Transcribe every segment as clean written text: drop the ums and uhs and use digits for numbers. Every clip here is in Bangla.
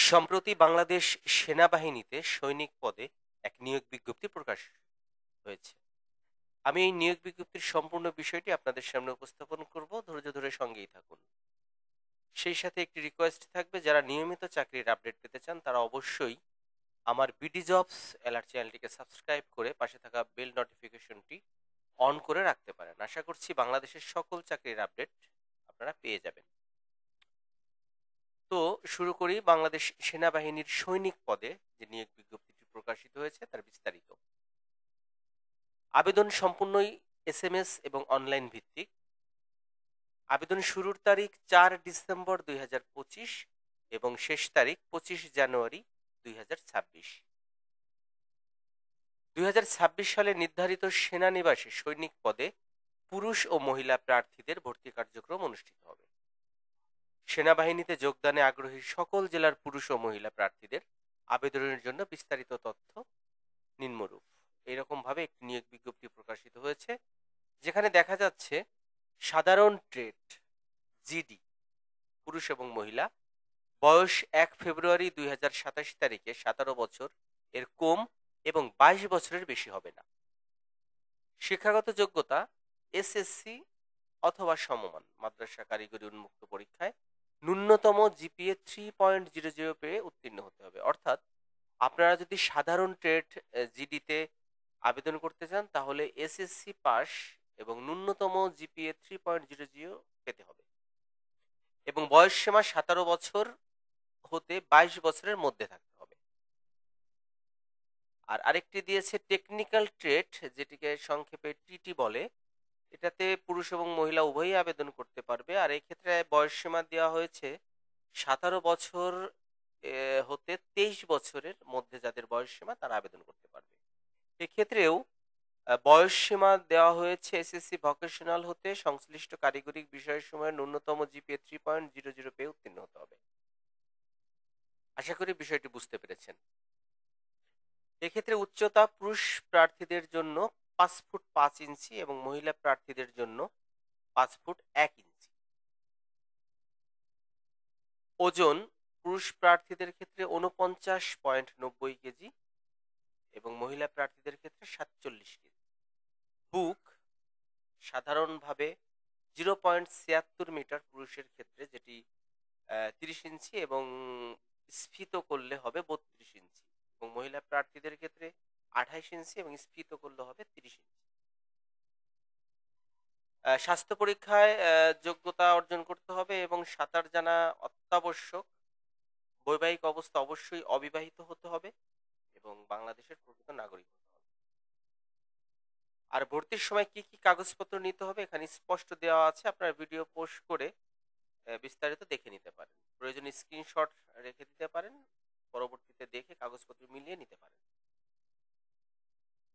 সম্প্রতি বাংলাদেশ সেনাবাহিনীতে সৈনিক পদে এক নিয়োগ বিজ্ঞপ্তি প্রকাশ হয়েছে। আমি এই নিয়োগ বিজ্ঞপ্তির সম্পূর্ণ বিষয়টি আপনাদের সামনে উপস্থাপন করব, ধৈর্য ধরে সঙ্গেই থাকুন। সেই সাথে একটি রিকোয়েস্ট থাকবে, যারা নিয়মিত চাকরির আপডেট পেতে চান তারা অবশ্যই আমার বিডি জবস অ্যালার্ট চ্যানেলটিকে সাবস্ক্রাইব করে পাশে থাকা বেল নোটিফিকেশনটি অন করে রাখতে পারেন। আশা করছি বাংলাদেশের সকল চাকরির আপডেট আপনারা পেয়ে যাবেন। তো শুরু করি বাংলাদেশ সেনাবাহিনীর সৈনিক পদে যে নিয়োগ বিজ্ঞপ্তিটি প্রকাশিত হয়েছে তার বিস্তারিত। আবেদন সম্পূর্ণই এসএমএস এবং অনলাইন ভিত্তিক। আবেদন শুরুর তারিখ 4 ডিসেম্বর 2025 এবং শেষ তারিখ 25 জানুয়ারি 2026। 2026 সালে নির্ধারিত সেনানিবাসে সৈনিক পদে পুরুষ ও মহিলা প্রার্থীদের ভর্তি কার্যক্রম অনুষ্ঠিত হবে। সেনাবাহিনীতে যোগদানে আগ্রহী সকল জেলার পুরুষ ও মহিলা প্রার্থীদের আবেদনের জন্য বিস্তারিত তথ্য নিম্নরূপ। এইরকম ভাবে একটি নিয়োগ বিজ্ঞপ্তি প্রকাশিত হয়েছে, যেখানে দেখা যাচ্ছে সাধারণ ট্রেড জিডি পুরুষ এবং মহিলা, বয়স 1 ফেব্রুয়ারি 2027 তারিখে 17 বছর এর কম এবং 22 বছরের বেশি হবে না। শিক্ষাগত যোগ্যতা এসএসসি অথবা সমমান মাদ্রাসা কারিগরি উন্মুক্ত পরীক্ষায় ন্যূনতম জিপিএ 3.00 পেয়ে উত্তীর্ণ হতে হবে। অর্থাৎ আপনারা যদি সাধারণ ট্রেড জিডিতে আবেদন করতে চান তাহলে এসএসসি পাস এবং ন্যূনতম জিপিএ 3.00 পেতে হবে এবং বয়স সীমা 17 বছর হতে 22 বছরের মধ্যে থাকতে হবে। আর আরেকটি দিয়েছে টেকনিক্যাল ট্রেড, যেটিকে সংক্ষেপে টিটি বলে। এটাতে পুরুষ এবং মহিলা উভয়ই আবেদন করতে পারবে। আর এই ক্ষেত্রে বয়স সীমা দেওয়া হয়েছে 17 বছর হতে 23 বছরের মধ্যে যাদের বয়স সীমা তারা আবেদন করতে পারবে। এক্ষেত্রেও বয়স সীমা দেওয়া হয়েছে এসএসসি ভোকেশনাল হতে সংশ্লিষ্ট কারিগরি বিষয়সমূহের ন্যূনতম জিপিএ 3.00 পেয়ে উত্তীর্ণ হতে হবে। আশা করি বিষয়টি বুঝতে পেরেছেন। এক্ষেত্রে উচ্চতা পুরুষ প্রার্থীদের জন্য 5 ফুট 5 ইঞ্চি এবং মহিলা প্রার্থীদের জন্য 5 ফুট 1 ইঞ্চি। ওজন পুরুষ প্রার্থীদের ক্ষেত্রে 49.90 কেজি এবং মহিলা প্রার্থীদের ক্ষেত্রে 47 কেজি। বুক সাধারণভাবে 0.76 মিটার পুরুষের ক্ষেত্রে, যেটি 30 ইঞ্চি এবং স্ফীত করলে হবে 32 ইঞ্চি এবং মহিলা প্রার্থীদের ক্ষেত্রে 28 ইঞ্চি এবং স্ফীত করলে হবে 30 ইঞ্চি। স্বাস্থ্য পরীক্ষায় যোগ্যতা অর্জন করতে হবে এবং সাঁতার জানা অত্যাবশ্যক। বৈবাহিক অবস্থা অবশ্যই অবিবাহিত হতে হবে এবং বাংলাদেশের প্রকৃত নাগরিক হতে হবে। আর ভর্তির সময় কি কি কাগজপত্র নিতে হবে এখানে স্পষ্ট দেওয়া আছে, আপনারা ভিডিও পোস্ট করে বিস্তারিত দেখে নিতে পারেন। প্রয়োজনে স্ক্রিনশট রেখে দিতে পারেন, পরবর্তীতে দেখে কাগজপত্র মিলিয়ে নিতে পারেন।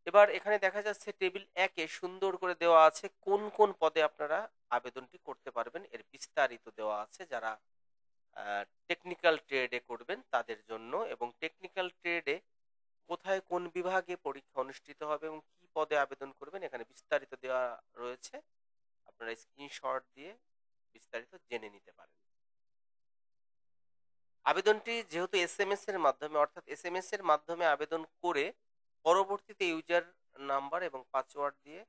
এবার এখানে দেখা যাচ্ছে টেবিল 1-এ সুন্দর করে দেওয়া আছে কোন কোন পদে আপনারা আবেদনটি করতে পারবেন, এর বিস্তারিত দেওয়া আছে। যারা টেকনিক্যাল ট্রেডে করবেন তাদের জন্য, এবং টেকনিক্যাল ট্রেডে কোথায় কোন বিভাগে পরীক্ষা অনুষ্ঠিত হবে এবং কি পদে আবেদন করবেন এখানে বিস্তারিত দেওয়া রয়েছে। আপনারা স্ক্রিনশট দিয়ে বিস্তারিত জেনে নিতে পারেন। আবেদনটি যেহেতু এসএমএস এর মাধ্যমে, অর্থাৎ এসএমএস এর মাধ্যমে আবেদন করে পরবর্তীতে ইউজার নাম্বার এবং পাসওয়ার্ড দিয়ে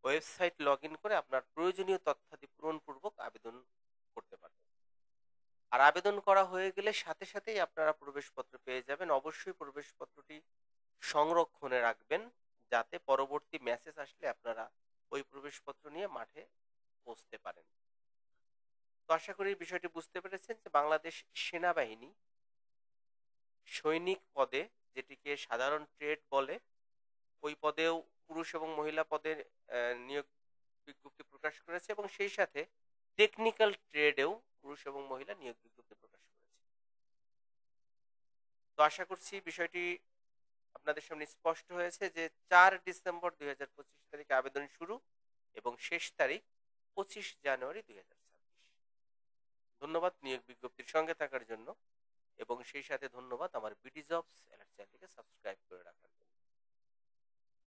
ওয়েবসাইট লগ ইন করে আপনার প্রয়োজনীয় তথ্যাদি পূরণপূর্বক আবেদন করতে পারবেন। আর আবেদন করা হয়ে গেলে সাথে সাথেই আপনারা প্রবেশপত্র পেয়ে যাবেন। অবশ্যই প্রবেশপত্রটি সংরক্ষণে রাখবেন, যাতে পরবর্তী মেসেজ আসলে আপনারা ওই প্রবেশপত্র নিয়ে মাঠে পৌঁছতে পারেন। তো আশা করি বিষয়টি বুঝতে পেরেছেন যে বাংলাদেশ সেনাবাহিনী সৈনিক পদে, যেটিকে সাধারণ ট্রেড বলে, ওই পদেও পুরুষ এবং মহিলা পদের নিয়োগ বিজ্ঞপ্তি প্রকাশ করেছে এবং সেই সাথে টেকনিক্যাল ট্রেডেও পুরুষ এবং মহিলা নিয়োগ বিজ্ঞপ্তি প্রকাশ করেছে। তো আশা করছি বিষয়টি আপনাদের সামনে স্পষ্ট হয়েছে যে 4 ডিসেম্বর 2025 তারিখে আবেদন শুরু এবং শেষ তারিখ 25 জানুয়ারি 2026। ধন্যবাদ নিয়োগ বিজ্ঞপ্তির সঙ্গে থাকার জন্য এবং সেই সাথে ধন্যবাদ আমার বিডি জবস অ্যালার্ট চ্যানেলটিকে সাবস্ক্রাইব করে রাখার জন্য।